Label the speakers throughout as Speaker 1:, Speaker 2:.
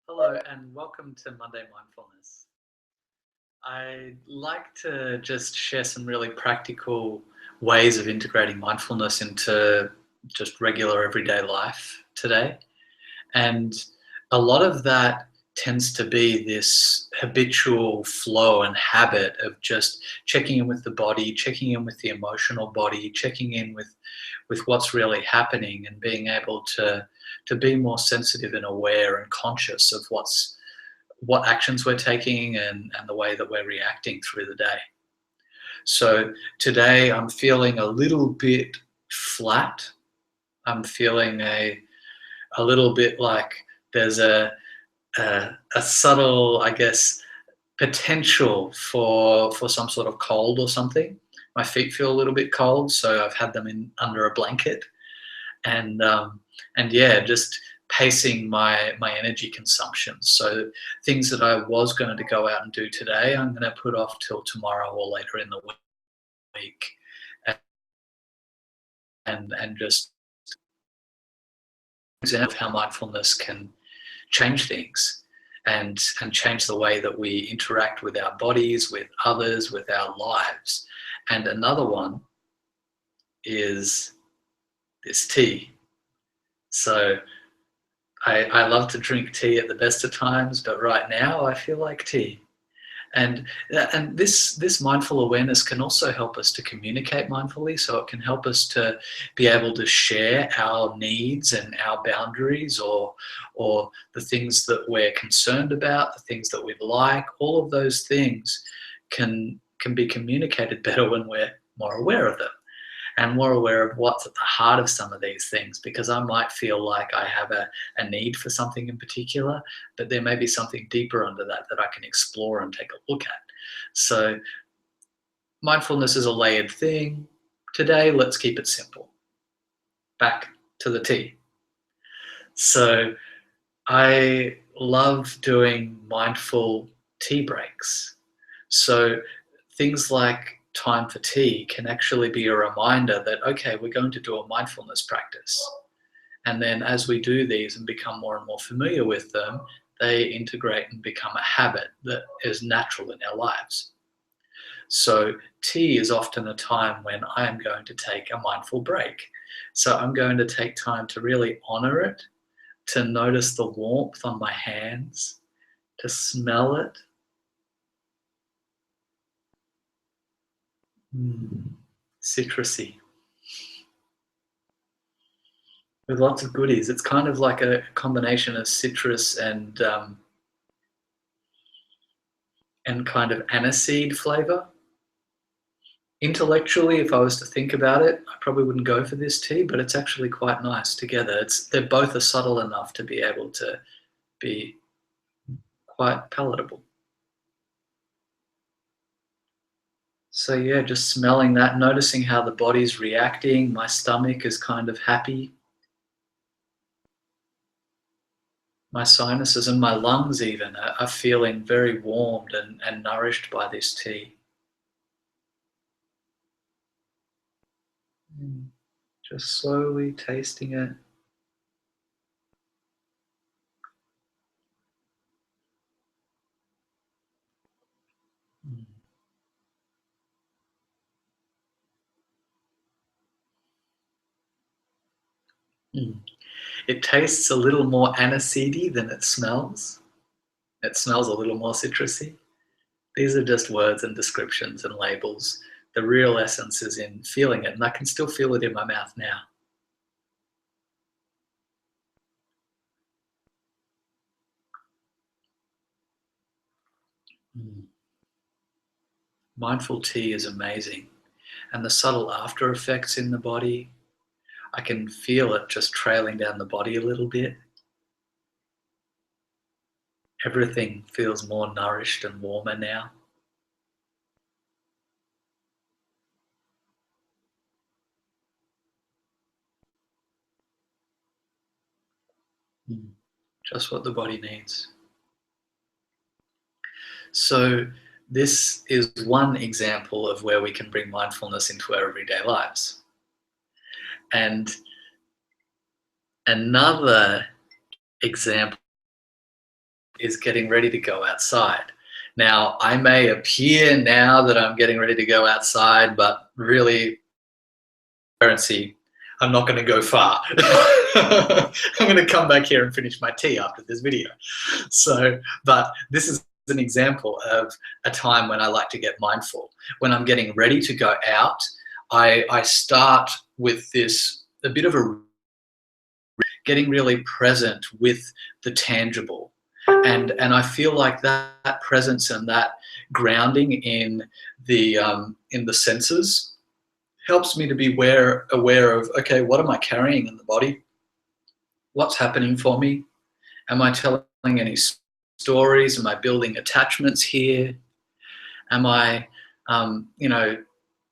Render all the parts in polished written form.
Speaker 1: Hello and welcome to Monday Mindfulness. I'd like to just share some really practical ways of integrating mindfulness into just regular everyday life today. And a lot of that tends to be this habitual flow and habit of just checking in with the body, checking in with the emotional body, checking in with what's really happening and being able to be more sensitive and aware and conscious of what actions we're taking and the way that we're reacting through the day. So today I'm feeling a little bit flat. I'm feeling a little bit like there's a subtle, I guess, potential for some sort of cold or something. My feet feel a little bit cold, so I've had them in under a blanket, and yeah, just pacing my energy consumption. So things that I was going to go out and do today, I'm going to put off till tomorrow or later in the week, and just example of how mindfulness can change things and change the way that we interact with our bodies, with others, with our lives. And another one is this tea. So I love to drink tea at the best of times, but right now I feel like tea. And this mindful awareness can also help us to communicate mindfully. So it can help us to be able to share our needs and our boundaries, or the things that we're concerned about, the things that we'd like. All of those things can be communicated better when we're more aware of them and more aware of what's at the heart of some of these things, because I might feel like I have a need for something in particular, but there may be something deeper under that that I can explore and take a look at. So mindfulness is a layered thing. Today, let's keep it simple. Back to the tea. So I love doing mindful tea breaks. So things like time for tea can actually be a reminder that, okay, we're going to do a mindfulness practice. And then as we do these and become more and more familiar with them, they integrate and become a habit that is natural in our lives. So tea is often a time when I am going to take a mindful break. So I'm going to take time to really honor it, to notice the warmth on my hands, to smell it. Citrusy, with lots of goodies. It's kind of like a combination of citrus and kind of aniseed flavor. Intellectually, if I was to think about it, I probably wouldn't go for this tea, but it's actually quite nice together. They're both are subtle enough to be able to be quite palatable. So yeah, just smelling that, noticing how the body's reacting. My stomach is kind of happy. My sinuses and my lungs even are feeling very warmed and nourished by this tea. Mm. Just slowly tasting it. Mm. Mm. It tastes a little more aniseedy than it smells. It smells a little more citrusy. These are just words and descriptions and labels. The real essence is in feeling it, and I can still feel it in my mouth now. Mm. Mindful tea is amazing. And the subtle after effects in the body, I can feel it just trailing down the body a little bit. Everything feels more nourished and warmer now. Mm. Just what the body needs. So, this is one example of where we can bring mindfulness into our everyday lives. And another example is getting ready to go outside. Now, I may appear now that I'm getting ready to go outside, but really, transparency, I'm not going to go far. I'm going to come back here and finish my tea after this video. So, but this is an example of a time when I like to get mindful. When I'm getting ready to go out, I start with this, a bit of a getting really present with the tangible. And I feel like that presence and that grounding in the senses helps me to be aware of, okay, what am I carrying in the body? What's happening for me? Am I telling any stories? Am I building attachments here? Am I,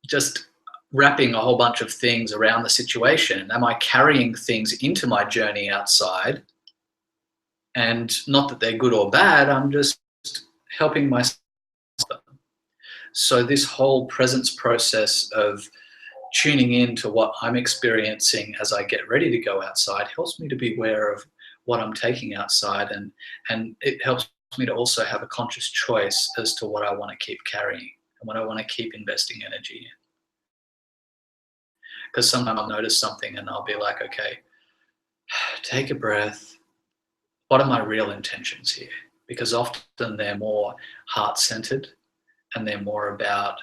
Speaker 1: just wrapping a whole bunch of things around the situation? Am I carrying things into my journey outside? And not that they're good or bad, I'm just helping myself. So this whole presence process of tuning in to what I'm experiencing as I get ready to go outside helps me to be aware of what I'm taking outside, and it helps me to also have a conscious choice as to what I want to keep carrying and what I want to keep investing energy in. Because sometimes I'll notice something and I'll be like, okay, take a breath. What are my real intentions here? Because often they're more heart-centered and they're more about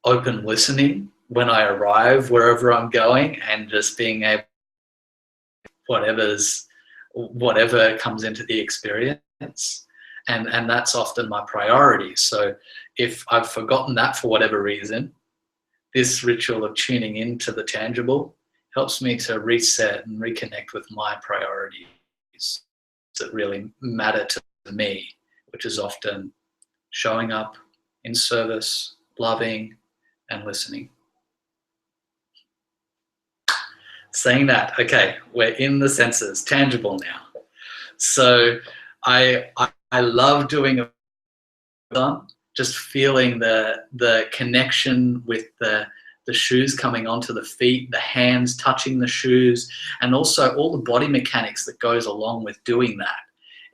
Speaker 1: open listening when I arrive wherever I'm going, and just being able, whatever comes into the experience. And that's often my priority. So if I've forgotten that for whatever reason, this ritual of tuning into the tangible helps me to reset and reconnect with my priorities that really matter to me, which is often showing up in service, loving, and listening. Saying that, okay, we're in the senses, tangible now. So I love doing just feeling the connection with the shoes coming onto the feet, the hands touching the shoes, and also all the body mechanics that goes along with doing that.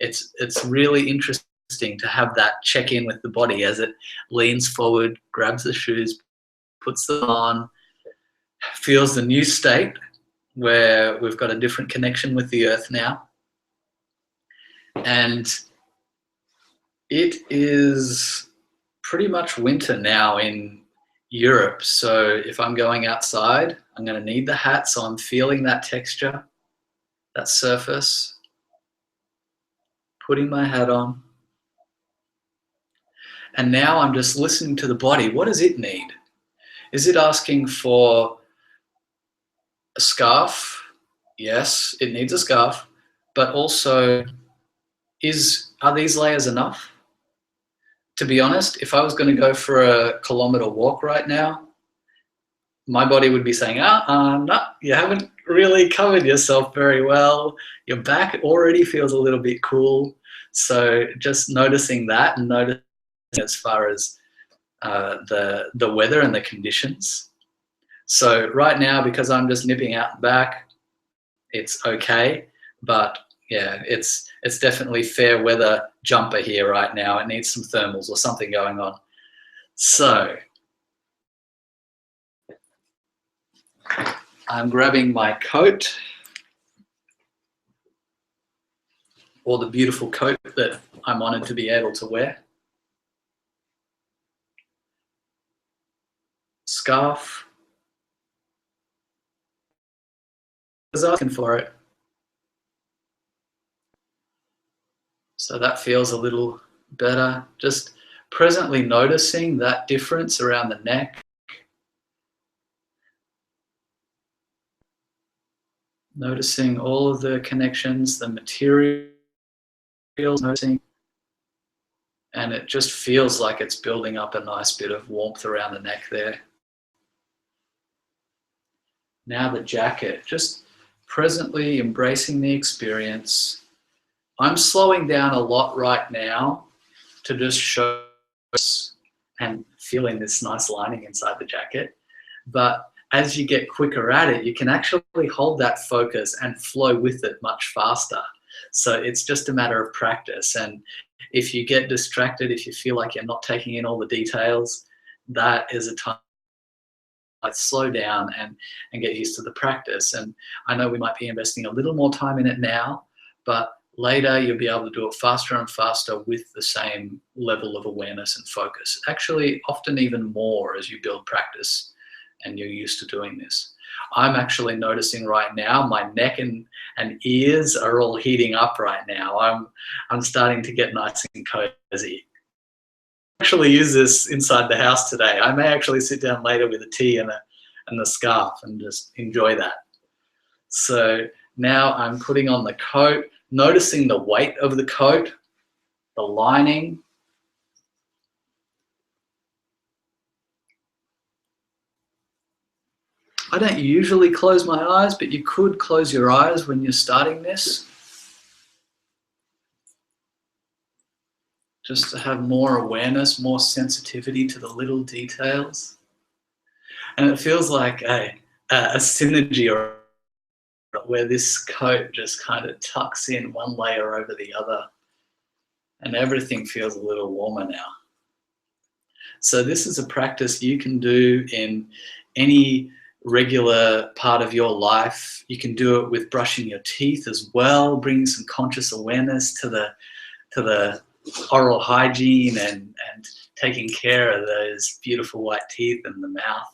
Speaker 1: It's really interesting to have that check in with the body as it leans forward, grabs the shoes, puts them on, feels the new state where we've got a different connection with the earth now. And it is pretty much winter now in Europe. So if I'm going outside, I'm going to need the hat. So I'm feeling that texture, that surface, putting my hat on. And now I'm just listening to the body. What does it need? Is it asking for a scarf? Yes, it needs a scarf. But also, are these layers enough? To be honest, if I was going to go for a kilometer walk right now, my body would be saying, no, you haven't really covered yourself very well. Your back already feels a little bit cool. So just noticing that, and noticing as far as the weather and the conditions. So right now, because I'm just nipping out and back, it's okay. But yeah, it's definitely fair weather jumper here right now. It needs some thermals or something going on. So I'm grabbing my coat, or the beautiful coat that I'm honored to be able to wear. Scarf. I was asking for it. So that feels a little better. Just presently noticing that difference around the neck. Noticing all of the connections, the materials, noticing. And it just feels like it's building up a nice bit of warmth around the neck there. Now the jacket, just presently embracing the experience. I'm slowing down a lot right now to just show and feeling this nice lining inside the jacket. But as you get quicker at it, you can actually hold that focus and flow with it much faster. So it's just a matter of practice. And if you get distracted, if you feel like you're not taking in all the details, that is a time to slow down and get used to the practice. And I know we might be investing a little more time in it now, but later you'll be able to do it faster and faster with the same level of awareness and focus. Actually, often even more as you build practice and you're used to doing this. I'm actually noticing right now my neck and ears are all heating up right now. I'm starting to get nice and cozy. I actually use this inside the house today. I may actually sit down later with a tea and a scarf and just enjoy that. So now I'm putting on the coat, noticing the weight of the coat, the lining. I don't usually close my eyes, but you could close your eyes when you're starting this, just to have more awareness, more sensitivity to the little details. And it feels like a synergy, or where this coat just kind of tucks in one layer over the other, and everything feels a little warmer now. So this is a practice you can do in any regular part of your life. You can do it with brushing your teeth as well, bringing some conscious awareness to the oral hygiene and taking care of those beautiful white teeth in the mouth.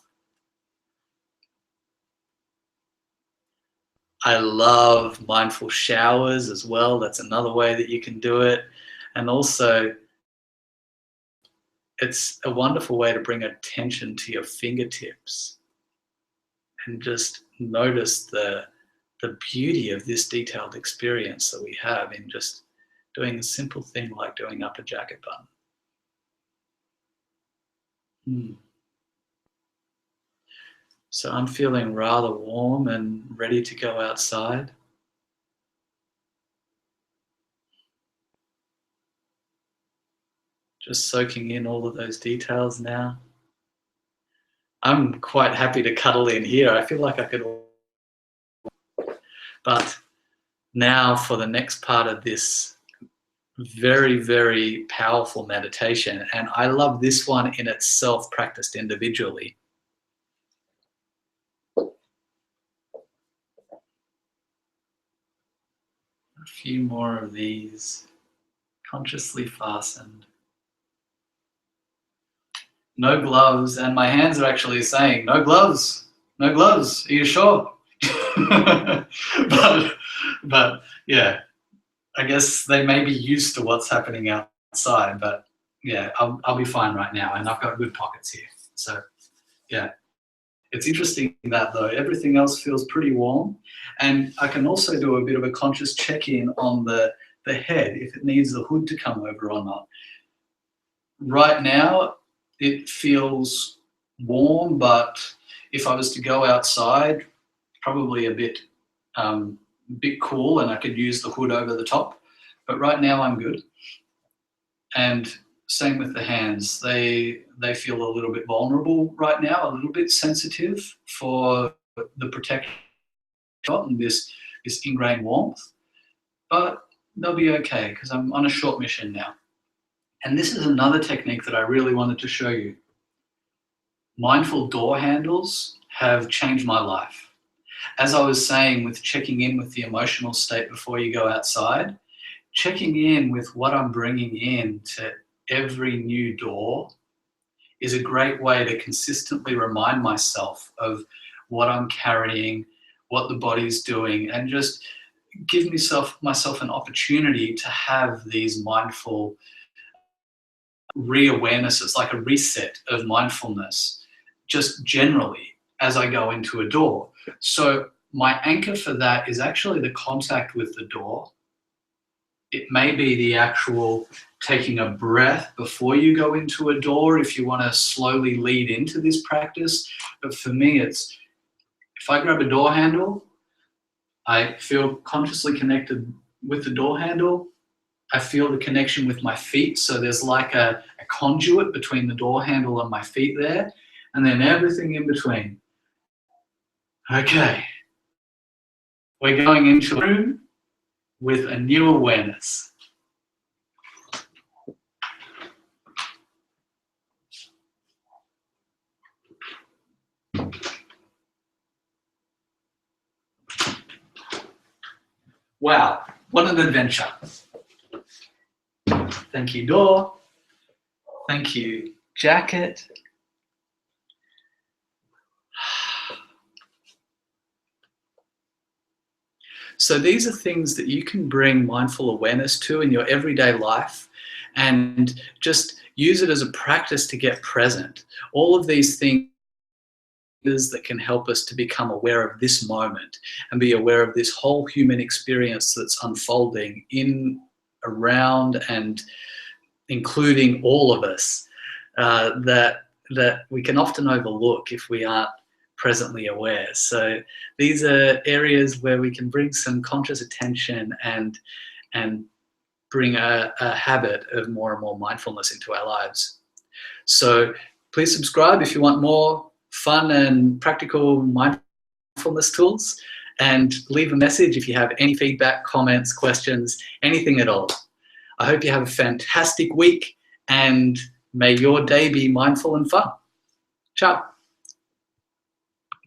Speaker 1: I love mindful showers as well. That's another way that you can do it. And also, it's a wonderful way to bring attention to your fingertips and just notice the beauty of this detailed experience that we have in just doing a simple thing like doing up a jacket button. So I'm feeling rather warm and ready to go outside. Just soaking in all of those details now. I'm quite happy to cuddle in here. I feel like I could. But now for the next part of this very, very powerful meditation, and I love this one in itself practiced individually. A few more of these, consciously fastened. No gloves, and my hands are actually saying, no gloves, no gloves, are you sure? but yeah, I guess they may be used to what's happening outside, but yeah, I'll be fine right now, and I've got good pockets here. So yeah, it's interesting that though, everything else feels pretty warm, and I can also do a bit of a conscious check-in on the head, if it needs the hood to come over or not. Right now, it feels warm, but if I was to go outside, probably a bit cool, and I could use the hood over the top. But right now I'm good. And same with the hands. They feel a little bit vulnerable right now, a little bit sensitive for the protection and this ingrained warmth. But they'll be okay because I'm on a short mission now. And this is another technique that I really wanted to show you. Mindful door handles have changed my life. As I was saying with checking in with the emotional state before you go outside, checking in with what I'm bringing in to every new door is a great way to consistently remind myself of what I'm carrying, what the body's doing, and just give myself an opportunity to have these mindful re-awarenesses, like a reset of mindfulness, just generally as I go into a door. So my anchor for that is actually the contact with the door. It may be the actual taking a breath before you go into a door if you want to slowly lead into this practice. But for me, it's if I grab a door handle, I feel consciously connected with the door handle. I feel the connection with my feet. So there's like a conduit between the door handle and my feet there, and then everything in between. Okay. We're going into a room. with a new awareness. Wow, what an adventure. Thank you, Door. Thank you, Jacket. So these are things that you can bring mindful awareness to in your everyday life and just use it as a practice to get present. All of these things that can help us to become aware of this moment and be aware of this whole human experience that's unfolding in, around, and including all of us, that we can often overlook if we aren't presently aware. So these are areas where we can bring some conscious attention and bring a habit of more and more mindfulness into our lives. So please subscribe if you want more fun and practical mindfulness tools, and leave a message if you have any feedback, comments, questions, anything at all. I hope you have a fantastic week, and may your day be mindful and fun. Ciao.